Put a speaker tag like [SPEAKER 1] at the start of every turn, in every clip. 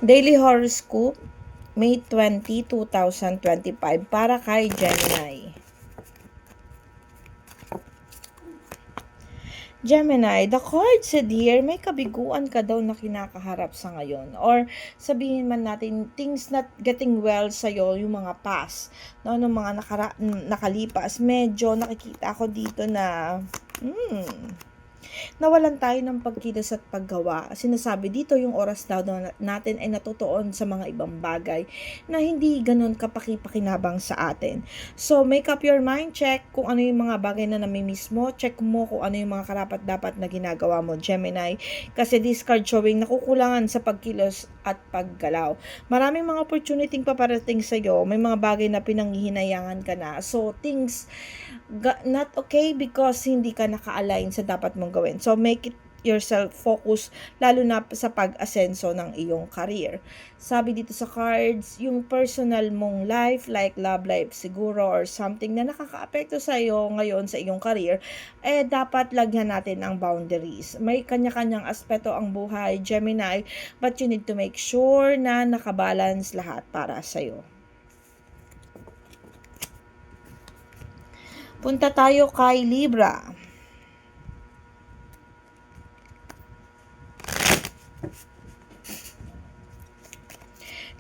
[SPEAKER 1] Daily Horoscope, May 20, 2025 para kay Gemini. Gemini, the card said here, may kabiguan ka daw na kinakaharap sa ngayon. Or sabihin man natin, things not getting well sa'yo, yung mga past, no, ng mga nakalipas. Medyo nakikita ako dito na, nawalan tayo ng pagkilos at paggawa. Sinasabi dito yung oras daw natin ay natutuon sa mga ibang bagay na hindi ganun kapaki-pakinabang sa atin. So, make up your mind, check kung ano yung mga bagay na namimiss mo, check mo kung ano yung mga karapat-dapat na ginagawa mo, Gemini. Kasi this card showing nakukulangan sa pagkilos at paggalaw. Maraming mga opportunity paparating sa'yo, may mga bagay na pinanghihinayangan ka na. So, things not okay because hindi ka naka-align sa dapat mong gawin. So, make it yourself focus lalo na sa pag-asenso ng iyong career. Sabi dito sa cards, yung personal mong life, like love life siguro or something na nakaka-apekto sa iyo ngayon sa iyong career, dapat lagyan natin ang boundaries. May kanya-kanyang aspeto ang buhay, Gemini, but you need to make sure na nakabalance lahat para sa iyo. Punta tayo kay Libra.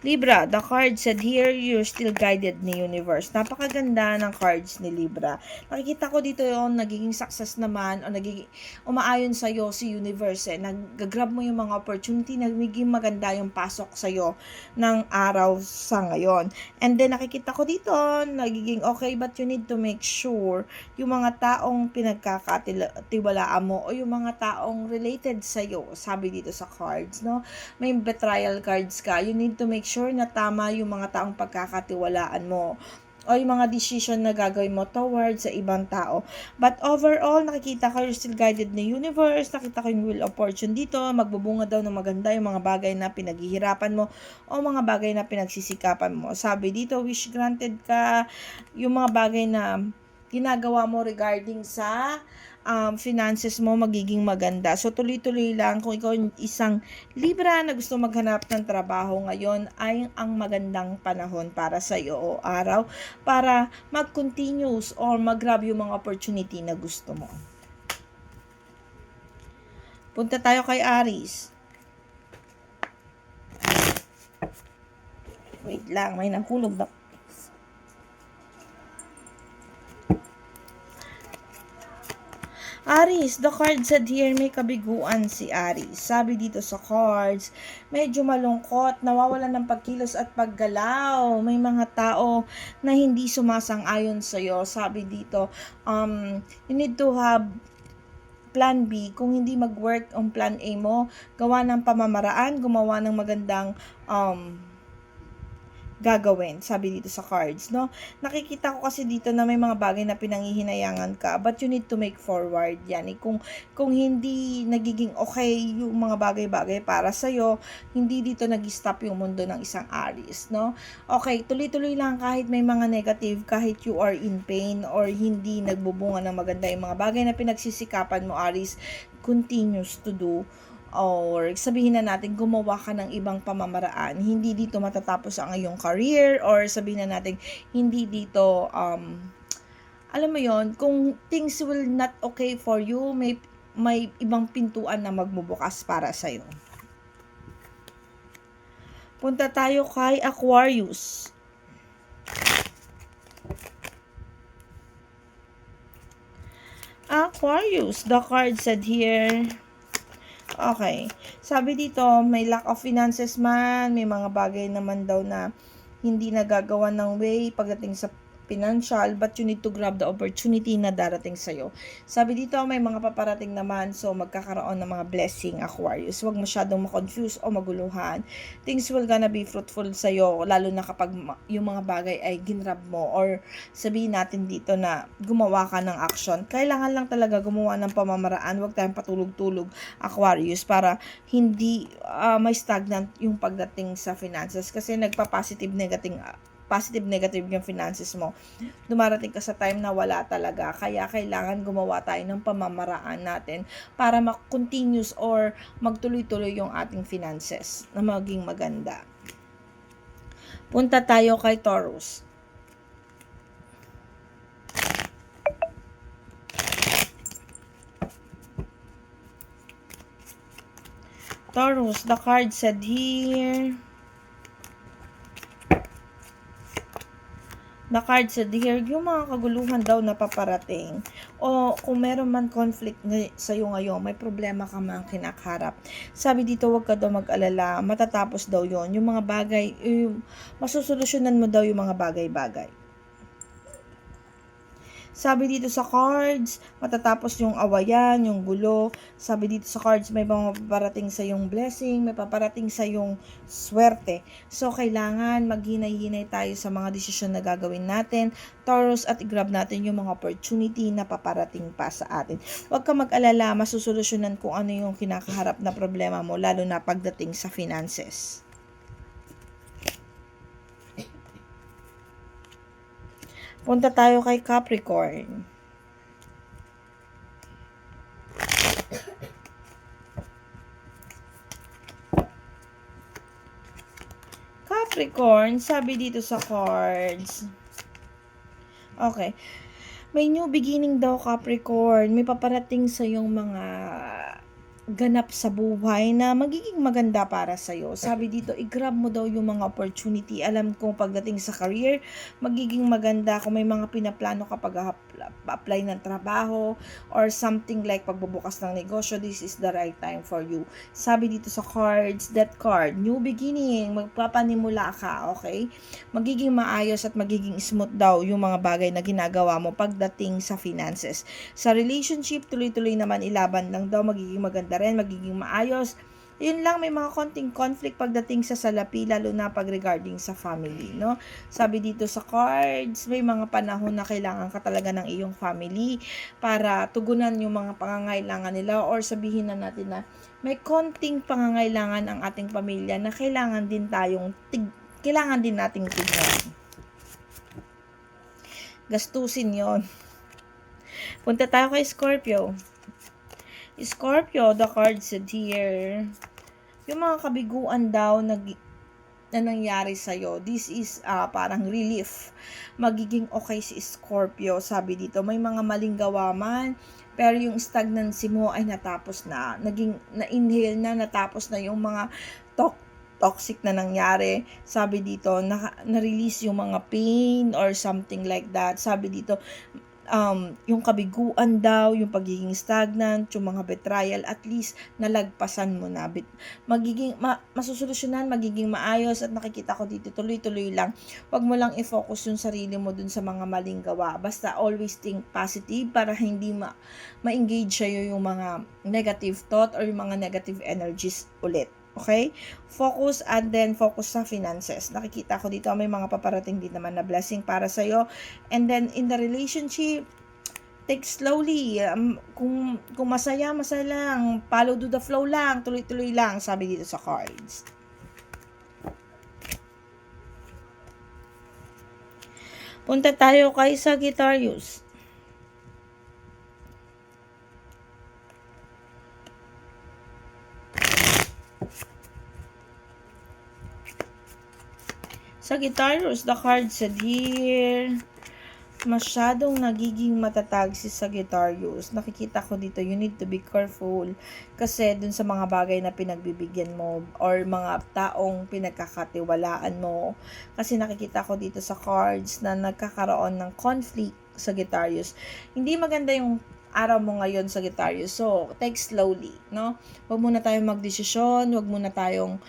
[SPEAKER 1] Libra, the card said here, you're still guided ni universe. Napakaganda ng cards ni Libra. Nakikita ko dito yung nagiging success naman o nagiging umaayon sa'yo si universe. Nag-grab mo yung mga opportunity, nagiging maganda yung pasok sa'yo ng araw sa ngayon. And then nakikita ko dito, nagiging okay, but you need to make sure yung mga taong pinagkakatiwalaan mo o yung mga taong related sa'yo, sabi dito sa cards, no? May betrayal cards ka. You need to make sure na tama yung mga taong pagkakatiwalaan mo o yung mga decision na gagawin mo towards sa ibang tao. But overall, nakikita ko you're still guided ni universe, nakita ko yung wheel of fortune dito, magbubunga daw ng maganda yung mga bagay na pinaghihirapan mo o mga bagay na pinagsisikapan mo. Sabi dito, wish granted ka, yung mga bagay na ginagawa mo regarding sa finances mo magiging maganda. So, tuloy-tuloy lang. Kung ikaw isang Libra na gusto maghanap ng trabaho ngayon, ay ang magandang panahon para sa iyo o araw para mag-continuous or mag-grab yung mga opportunity na gusto mo. Punta tayo kay Aries. Wait lang, may nahulog na. Aries, the card said here, may kabiguan si Aries. Sabi dito sa cards, medyo malungkot, nawawalan ng pagkilos at paggalaw. May mga tao na hindi sumasang-ayon sa'yo. Sabi dito, you need to have plan B. Kung hindi mag-work ang plan A mo, gawa ng pamamaraan, gumawa ng magandang gagawin, sabi dito sa cards, no? Nakikita ko kasi dito na may mga bagay na pinanghihinayangan ka, but you need to make forward yan. Kung hindi nagiging okay yung mga bagay-bagay para sa'yo, hindi dito nag-stop yung mundo ng isang Aries, no? Okay, tuloy-tuloy lang kahit may mga negative, kahit you are in pain or hindi nagbubunga ng maganda yung mga bagay na pinagsisikapan mo, Aries, continues to do, or sabihin na natin gumawa ka ng ibang pamamaraan, hindi dito matatapos ang iyong career, or sabihin na natin hindi dito alam mo yon, kung things will not okay for you, may ibang pintuan na magbubukas para sa iyo. Punta tayo kay Aquarius. Aquarius, the card said here, okay. Sabi dito, may lack of finances man, may mga bagay naman daw na hindi nagagawa ng way pagdating sa financial, but you need to grab the opportunity na darating sa'yo. Sabi dito, may mga paparating naman, so magkakaroon ng mga blessing, Aquarius. Huwag masyadong makonfuse o maguluhan. Things will gonna be fruitful sa'yo, lalo na kapag yung mga bagay ay ginrab mo, or sabihin natin dito na gumawa ka ng action. Kailangan lang talaga gumawa ng pamamaraan, huwag tayong patulog-tulog, Aquarius, para hindi may stagnant yung pagdating sa finances, kasi nagpa-positive positive, negative yung finances mo. Dumarating ka sa time na wala talaga. Kaya kailangan gumawa tayo ng pamamaraan natin para mag-continuous or magtuloy-tuloy yung ating finances na maging maganda. Punta tayo kay Taurus. Taurus, the card said here. The card said here, yung mga kaguluhan daw na paparating. O kung meron man conflict sa'yo ngayon, may problema ka man kinakaharap. Sabi dito, huwag ka daw mag-alala. Matatapos daw yon. Yung mga bagay, masusolusyonan mo daw yung mga bagay-bagay. Sabi dito sa cards, matatapos yung awayan, yung gulo. Sabi dito sa cards, may mga paparating sa yung blessing, may paparating sa yung swerte. So, kailangan maghinay-hinay tayo sa mga desisyon na gagawin natin, Taurus, at i-grab natin yung mga opportunity na paparating pa sa atin. Huwag ka mag-alala, masusolusyonan kung ano yung kinakaharap na problema mo, lalo na pagdating sa finances. Punta tayo kay Capricorn. Capricorn, sabi dito sa cards. Okay. May new beginning daw, Capricorn. May paparating sa yung mga ganap sa buhay na magiging maganda para sa'yo. Sabi dito, i-grab mo daw yung mga opportunity. Alam kong pagdating sa career, magiging maganda kung may mga pinaplano ka pag-apply ng trabaho or something like pagbubukas ng negosyo, this is the right time for you. Sabi dito sa cards, that card, new beginning, magpapanimula ka, okay? Magiging maayos at magiging smooth daw yung mga bagay na ginagawa mo pagdating sa finances. Sa relationship, tuloy-tuloy naman, ilaban lang daw, magiging maganda rin, magiging maayos. Yun lang, may mga konting conflict pagdating sa salapi, lalo na pag regarding sa family, no? Sabi dito sa cards, may mga panahon na kailangan ka talaga ng iyong family para tugunan yung mga pangangailangan nila, or sabihin na natin na may konting pangangailangan ang ating pamilya na kailangan din nating tignan. Gastusin yon. Punta tayo kay Scorpio. Scorpio, the card said here, yung mga kabiguan daw na nangyari sa'yo, this is parang relief. Magiging okay si Scorpio. Sabi dito, may mga maling gawa man, pero yung stagnancy mo ay natapos na. Na-inhale na, natapos na yung mga toxic na nangyari. Sabi dito, na-release yung mga pain or something like that. Sabi dito, yung kabiguan daw, yung pagiging stagnant, yung mga betrayal, at least nalagpasan mo na. Magiging masusolusyonan, magiging maayos, at nakikita ko dito tuloy-tuloy lang. Wag mo lang i-focus yung sarili mo dun sa mga maling gawa. Basta always think positive para hindi ma-engage sa'yo yung mga negative thought or yung mga negative energies ulit. Okay? Focus, and then focus sa finances. Nakikita ko dito may mga paparating din naman na blessing para sa'yo. And then in the relationship, take slowly. Kung masaya lang. Follow to the flow lang. Tuloy-tuloy lang, sabi dito sa cards. Punta tayo kay Sagittarius. Sagittarius, the card said here, masyadong nagiging matatag si Sagittarius. Nakikita ko dito, you need to be careful kasi dun sa mga bagay na pinagbibigyan mo or mga taong pinagkakatiwalaan mo. Kasi nakikita ko dito sa cards na nagkakaroon ng conflict, Sagittarius. Hindi maganda yung araw mo ngayon, Sagittarius. So, take slowly, no? Huwag muna tayong magdesisyon, huwag muna tayong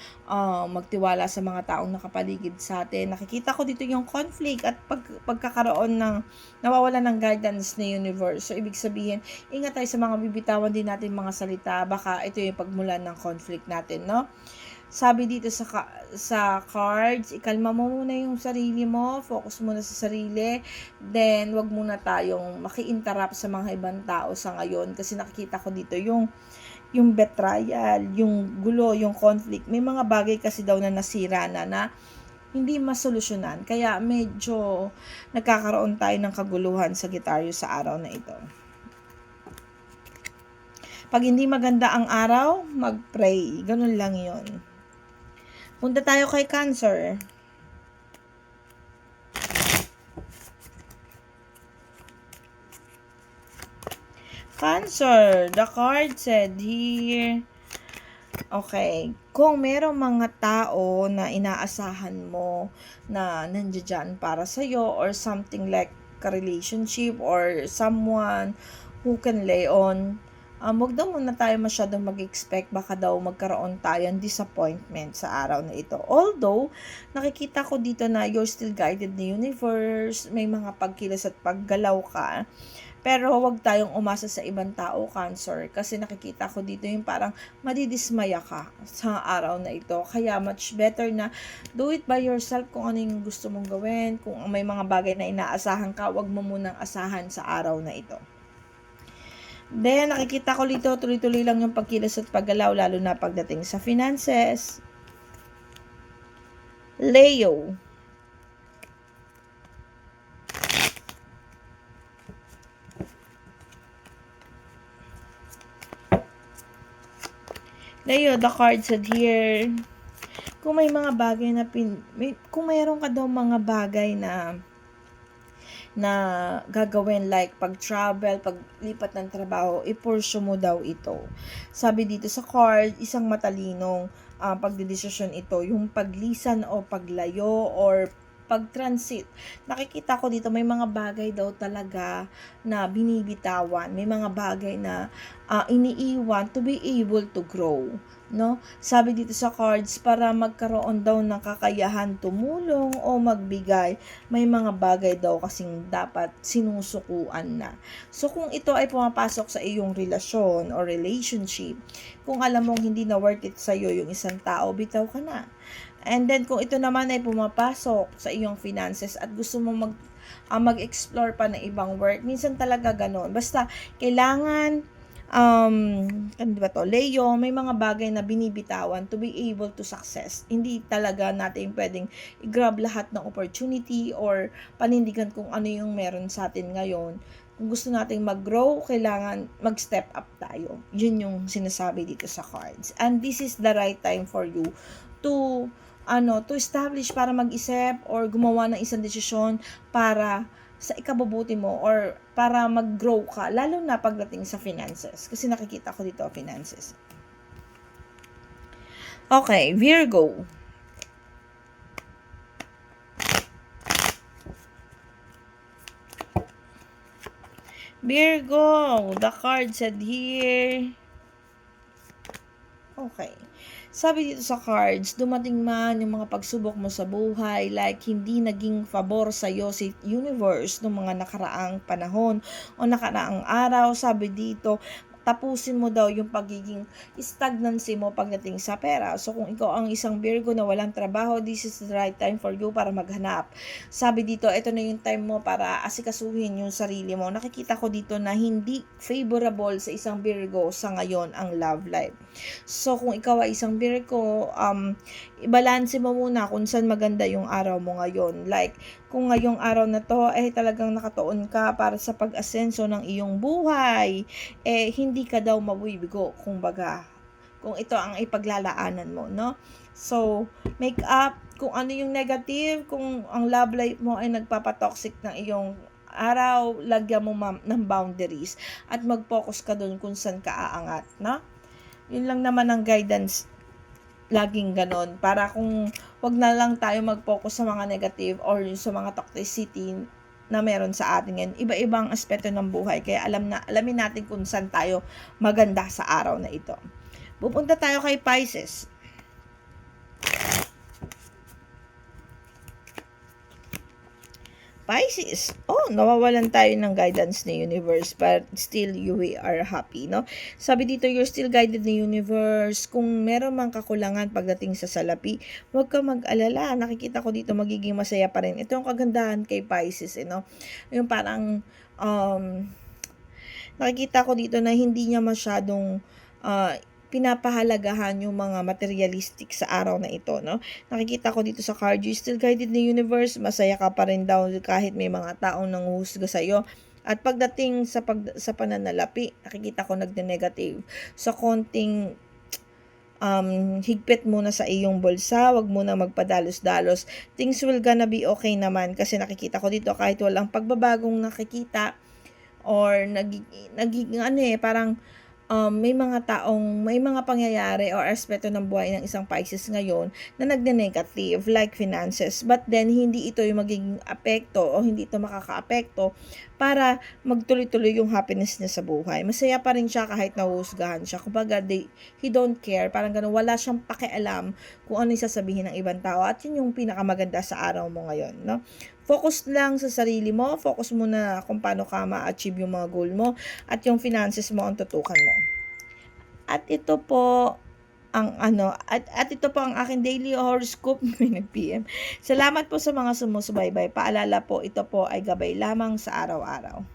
[SPEAKER 1] magtiwala sa mga taong nakapaligid sa atin. Nakikita ko dito yung conflict at pagkakaroon ng nawawala ng guidance ni universe. So, ibig sabihin, ingat tayo sa mga bibitawan din natin mga salita. Baka ito yung pagmulan ng conflict natin, no? Sabi dito sa cards, ikalma mo muna yung sarili mo, focus muna sa sarili, then wag muna tayong maki-interrupt sa mga ibang tao sa ngayon kasi nakikita ko dito yung betrayal, yung gulo, yung conflict. May mga bagay kasi daw na nasira na hindi masolusyonan. Kaya medyo nagkakaroon tayo ng kaguluhan sa Sagittarius sa araw na ito. Pag hindi maganda ang araw, mag-pray. Ganun lang yon. Punta tayo kay Cancer. Cancer, the card said here, okay, kung merong mga tao na inaasahan mo na nandiyan para sa'yo or something like a relationship or someone who can lay on, wag daw muna tayo masyadong mag-expect, baka daw magkaroon tayo ng disappointment sa araw na ito. Although, nakikita ko dito na you're still guided ni universe, may mga pagkilos at paggalaw ka. Pero huwag tayong umasa sa ibang tao, Cancer, kasi nakikita ko dito yung parang madidismaya ka sa araw na ito. Kaya much better na do it by yourself kung ano yung gusto mong gawin. Kung may mga bagay na inaasahan ka, huwag mo munang asahan sa araw na ito. Then, nakikita ko dito, tuloy-tuloy lang yung pagkilos at paggalaw, lalo na pagdating sa finances. Leo. Leo, the card said here, kung may mga bagay na kung mayroon ka daw mga bagay na gagawin like pag-travel, paglipat ng trabaho, i-pursue mo daw ito. Sabi dito sa card, isang matalinong pagdedesisyon ito, yung paglisan o paglayo or pag-transit. Nakikita ko dito may mga bagay daw talaga na binibitawan, may mga bagay na iniiwan to be able to grow, no? Sabi dito sa cards, para magkaroon daw ng kakayahan tumulong o magbigay, may mga bagay daw kasing dapat sinusukuan na. So kung ito ay pumapasok sa iyong relasyon or relationship, kung alam mong hindi na worth it sa iyo yung isang tao, bitaw ka na. And then kung ito naman ay pumapasok sa iyong finances at gusto mo mag-explore pa ng ibang work, minsan talaga ganoon. Basta kailangan ano ba to, Leo, may mga bagay na binibitawan to be able to success. Hindi talaga natin pwedeng i-grab lahat ng opportunity or panindigan kung ano yung meron sa atin ngayon. Kung gusto nating mag-grow, kailangan mag-step up tayo. Yun yung sinasabi dito sa cards. And this is the right time for you to establish, para mag-isip or gumawa ng isang desisyon para sa ikabubuti mo or para mag-grow ka, lalo na pagdating sa finances. Kasi nakikita ko dito finances. Okay, Virgo. Virgo, the card said here, okay, sabi dito sa cards, dumating man yung mga pagsubok mo sa buhay, like hindi naging pabor sa'yo si universe ng mga nakaraang panahon o nakaraang araw. Sabi dito, tapusin mo daw yung pagiging stagnancy mo pagdating sa pera. So kung ikaw ang isang Virgo na walang trabaho, this is the right time for you para maghanap. Sabi dito, ito na yung time mo para asikasuhin yung sarili mo. Nakikita ko dito na hindi favorable sa isang Virgo sa ngayon ang love life. So kung ikaw ay isang Virgo, ibalanse mo muna kung saan maganda yung araw mo ngayon. Like, kung ngayong araw na to ay talagang nakatuon ka para sa pag-asenso ng iyong buhay, hindi ka daw mabibigo, kumbaga, kung ito ang ipaglalaanan mo, no? So, make up kung ano yung negative, kung ang love life mo ay nagpapatoxic ng iyong araw, lagyan mo ng boundaries at mag-focus ka doon kung saan ka aangat, no? Yun lang naman ang guidance, laging ganon, para kung wag na lang tayo mag-focus sa mga negative or sa mga toxicity na meron sa atin ngayon. Iba-ibang aspeto ng buhay, kaya alamin natin kung saan tayo maganda sa araw na ito. Pupunta tayo kay Pisces. Pisces, nawawalan tayo ng guidance ni universe, but still we are happy, no? Sabi dito, you're still guided ni universe. Kung meron mang kakulangan pagdating sa salapi, huwag ka mag-alala. Nakikita ko dito magiging masaya pa rin. Ito yung kagandahan kay Pisces, no? Yung parang nakikita ko dito na hindi niya masyadong pinapahalagahan yung mga materialistic sa araw na ito, no? Nakikita ko dito sa card, you still guided ni universe, masaya ka pa rin daw kahit may mga taong nanguhusga sa'yo. At pagdating sa pananalapi, nakikita ko nagde-negative. So, konting higpit muna sa iyong bulsa, wag muna magpadalos-dalos. Things will gonna be okay naman kasi nakikita ko dito kahit walang pagbabagong nakikita or nagiging parang may mga pangyayari or aspeto ng buhay ng isang Pisces ngayon na nagne-negative like finances, but then hindi ito yung magiging apekto o hindi ito makakaapekto para magtuloy-tuloy yung happiness niya sa buhay. Masaya pa rin siya kahit nahuhusgahan siya. Kumbaga, he don't care. Parang ganun, wala siyang pakialam kung ano yung sasabihin ng ibang tao. At yun yung pinakamaganda sa araw mo ngayon, no? Focus lang sa sarili mo. Focus muna kung paano ka ma-achieve yung mga goal mo. At yung finances mo ang tutukan mo. At ito po at ito po ang aking daily horoscope ng PM. Salamat po sa mga sumusubaybay. Paalala po, ito po ay gabay lamang sa araw-araw.